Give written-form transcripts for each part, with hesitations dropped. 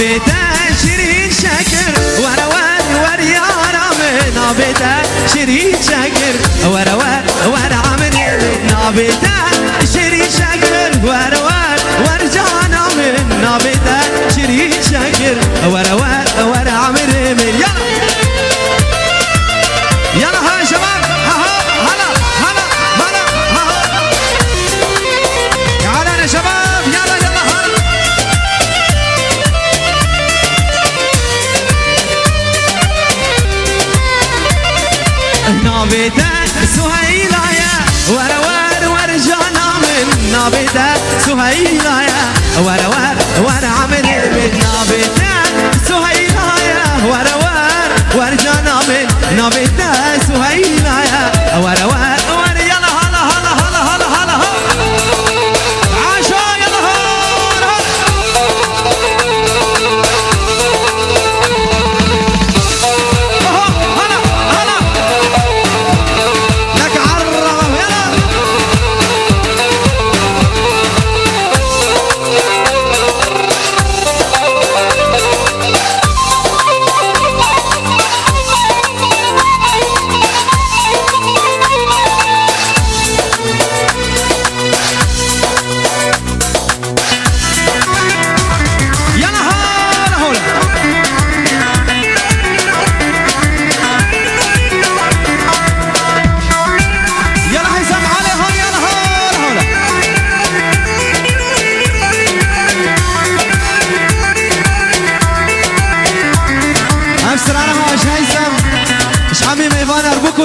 نابته شیرین شکر ور ور یارم نابته شیرین شکر ور عمر نابته شیرین شکر ور جانم نابته شیرین شکر ور عمر يلا يلا ها شباب هلا تعالوا يا شباب يلا نابته سهيلة يا ور جانا من نابته سهيلة يا ور عمر نابته سهيلة يا ور جانا من نابته سهيلة يا ور يلا هلا عاشا يلا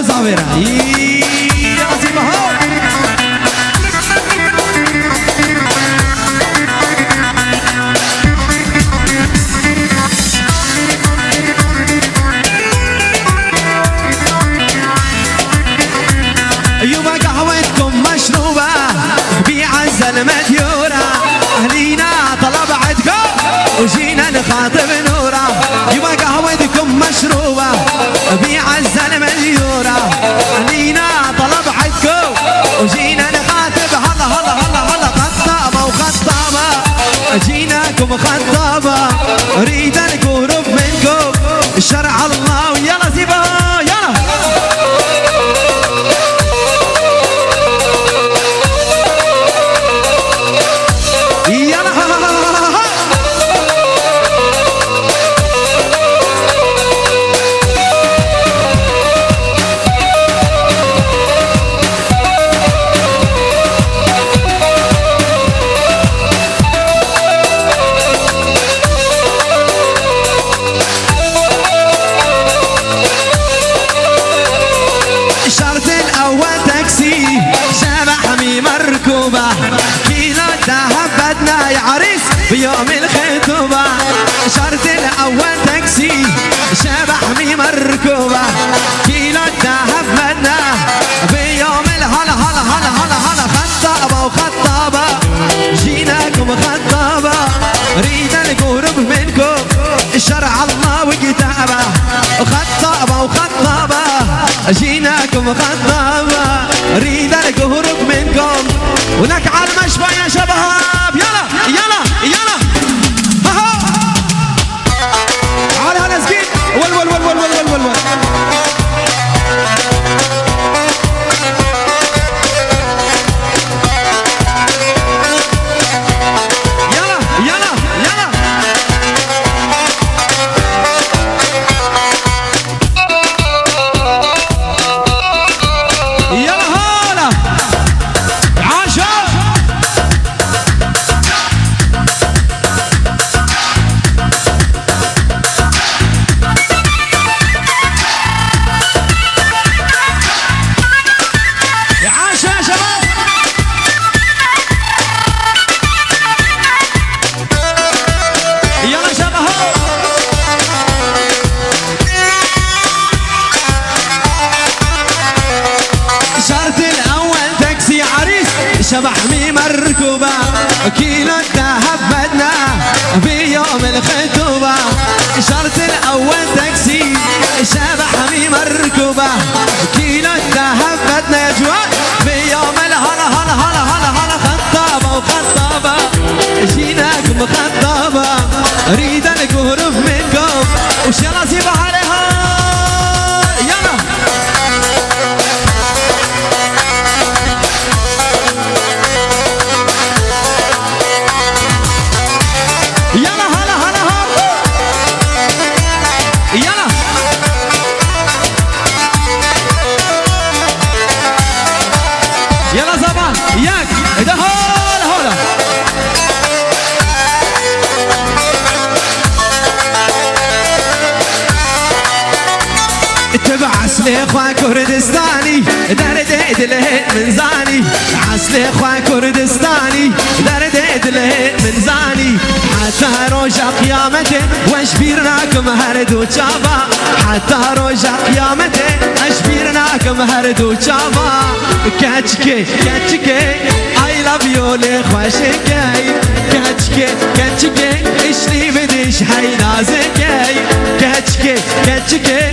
زاويرة يا عظيمة هو يوم قهوتكم مشروبة بعز المديورة أهلينا طلب عدكم وجينا نخاطب نورة يوم قهوتكم مشروبة بعز المديورة أهلينا طلب عدكم وجينا نخاطب هلا خطابة وخطابة جيناكم خطابة أريد نقرب منكم شرع الله ويلا زيبا يلا بيوم الخطوبة شرط الأول تاكسي شبح مي مركوبة كيلو الذهب بدنا بيوم الهلا خطابة وخطابة جيناكم خطابة ريد القرب منكم شرع الله وكتابة خطابة وخطابة جيناكم خطابة ريد القرب منكم ولك على المشفى يا شباب يلا على هالسكين ول شبح مي مركوبة كيلو الذهب بدنا بيوم الخطوبة شرط الأول تاكسي شبح مي مركوبة كيلو الذهب بدنا يا جوان بيوم الهلا خطابة وخطابة جيناكم خطابة ريدك ياك ده هولا هولا تبع عسلي اخوان كردستاني درديد الهيد من زاني عسلي اخوان كردستاني درديد الهيد من زاني حتى روجا قيامته واشبيرناكم هردو جابا حتى روجا قيامته اشبيرناكم هردو جابا كاتشكي كاتشكي I love you لخواشكي كاتشكي كاتشكي اشلي بديش حي نازكي كاتشكي كاتشكي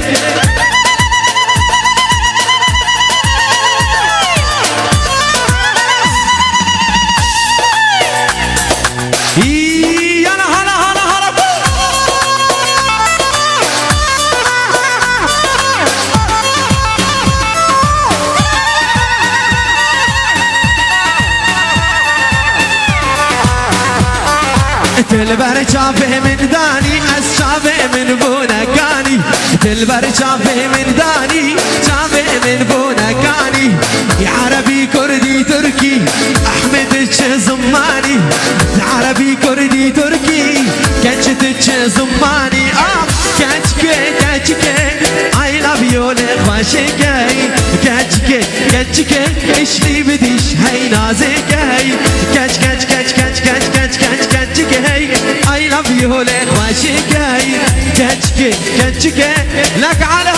تلبر شافه من داني الشافه من بونكاني تلبر شافه من داني شافه من بونكاني يا عربي كردي تركي احمد زماني عربي كردي تركي كاتش زماني كاتشكي كاتشكي I love you لخواشكي كاتشكي كاتشكي اشلي بديش هاي نازكي كاتش كاتش كاتش كاتش كاتش كاتش كاتش كاتشكي I love you لخواشكي كاتشكي كاتشكي لك على